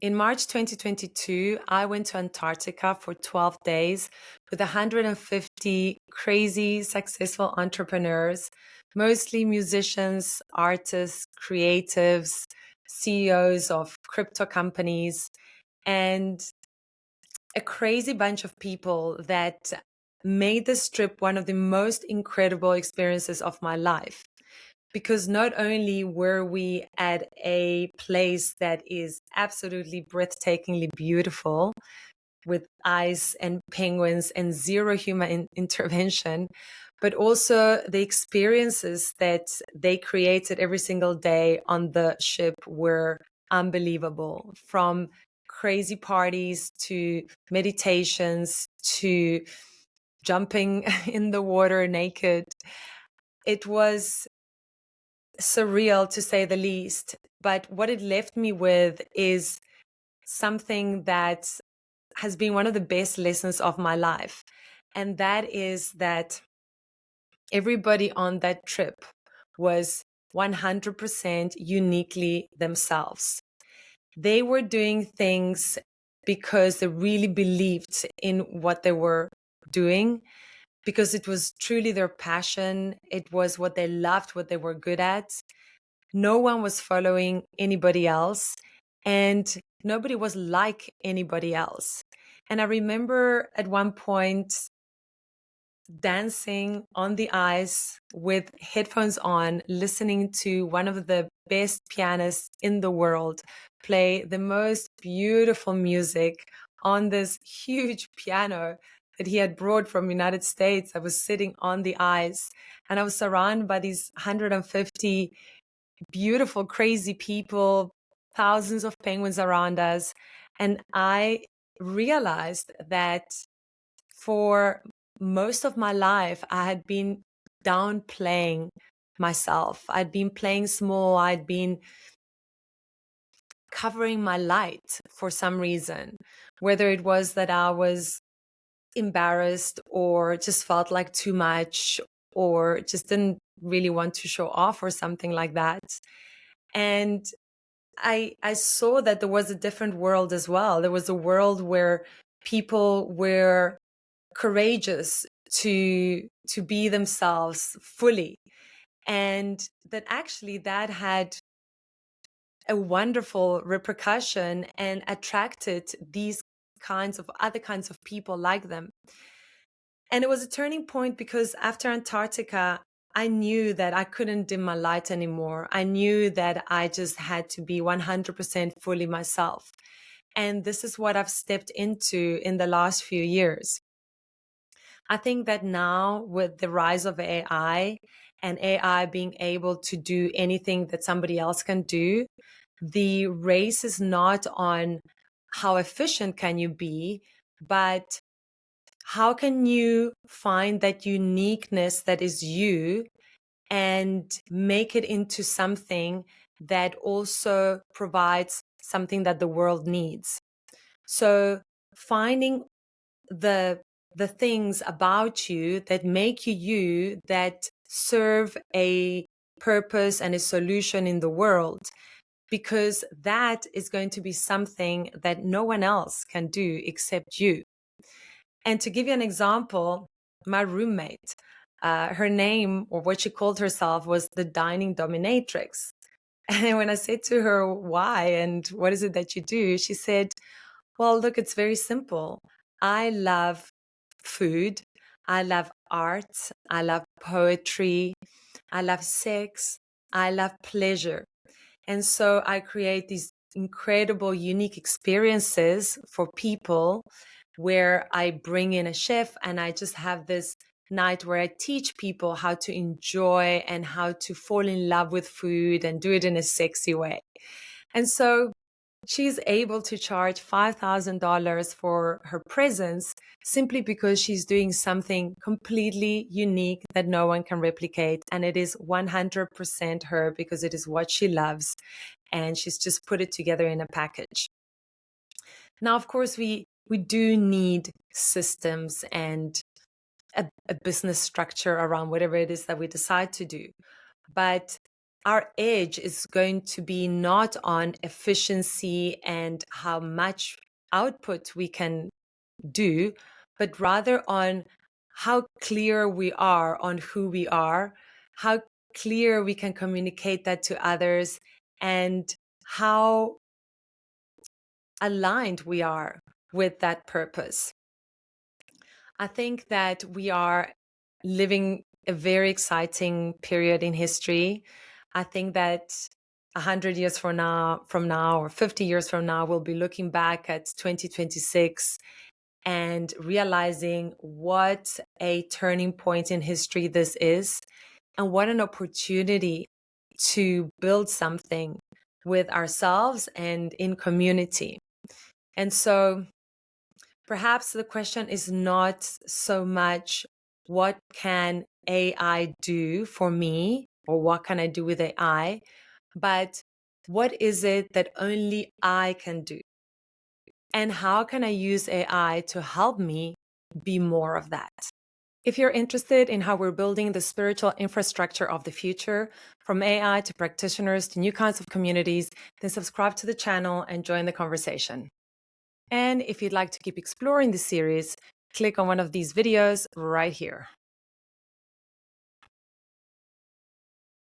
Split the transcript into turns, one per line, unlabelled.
In March 2022, I went to Antarctica for 12 days with 150 crazy, successful entrepreneurs, mostly musicians, artists, creatives, CEOs of crypto companies, and a crazy bunch of people that made this trip one of the most incredible experiences of my life. Because not only were we at a place that is absolutely breathtakingly beautiful with ice and penguins and zero human intervention, but also the experiences that they created every single day on the ship were unbelievable. From crazy parties to meditations to jumping in the water naked. It was surreal to say the least. But what it left me with is something that has been one of the best lessons of my life. And that is that everybody on that trip was 100% uniquely themselves. They were doing things because they really believed in what they were doing, because it was truly their passion. It was what they loved, what they were good at. No one was following anybody else, and nobody was like anybody else. And I remember at one point dancing on the ice with headphones on, listening to one of the best pianists in the world play the most beautiful music on this huge piano that he had brought from United States. I was sitting on the ice and I was surrounded by these 150 beautiful, crazy people, thousands of penguins around us. And I realized that for most of my life, I had been downplaying myself. I'd been playing small. I'd been covering my light for some reason, whether it was that I was embarrassed or just felt like too much or just didn't really want to show off or something like that. And I saw that there was a different world as well. There was a world where people were courageous to be themselves fully, and that actually that had a wonderful repercussion and attracted these kinds of other kinds of people like them. And it was a turning point because after Antarctica, I knew that I couldn't dim my light anymore. I knew that I just had to be 100% fully myself. And this is what I've stepped into in the last few years. I think that now with the rise of AI and AI being able to do anything that somebody else can do, the race is not on how efficient can you be, but how can you find that uniqueness that is you and make it into something that also provides something that the world needs. So finding the things about you that make you you, that serve a purpose and a solution in the world, because that is going to be something that no one else can do except you. And to give you an example, my roommate, her name, or what she called herself, was the dining dominatrix. And when I said to her, why and what is it that you do? She said, well, look, it's very simple. I love food. I love art. I love poetry. I love sex. I love pleasure. And so I create these incredible, unique experiences for people where I bring in a chef and I just have this night where I teach people how to enjoy and how to fall in love with food and do it in a sexy way. And so she's able to charge $5,000 for her presence simply because she's doing something completely unique that no one can replicate. And it is 100% her because it is what she loves. And she's just put it together in a package. Now, of course, we do need systems and a business structure around whatever it is that we decide to do. But our edge is going to be not on efficiency and how much output we can do, but rather on how clear we are on who we are, how clear we can communicate that to others, and how aligned we are with that purpose. I think that we are living a very exciting period in history. I think that 100 years from now, or 50 years from now, we'll be looking back at 2026 and realizing what a turning point in history this is, and what an opportunity to build something with ourselves and in community. And so perhaps the question is not so much what can AI do for me, or what can I do with AI, but what is it that only I can do? And how can I use AI to help me be more of that? If you're interested in how we're building the spiritual infrastructure of the future, from AI to practitioners to new kinds of communities, then subscribe to the channel and join the conversation. And if you'd like to keep exploring this series, click on one of these videos right here.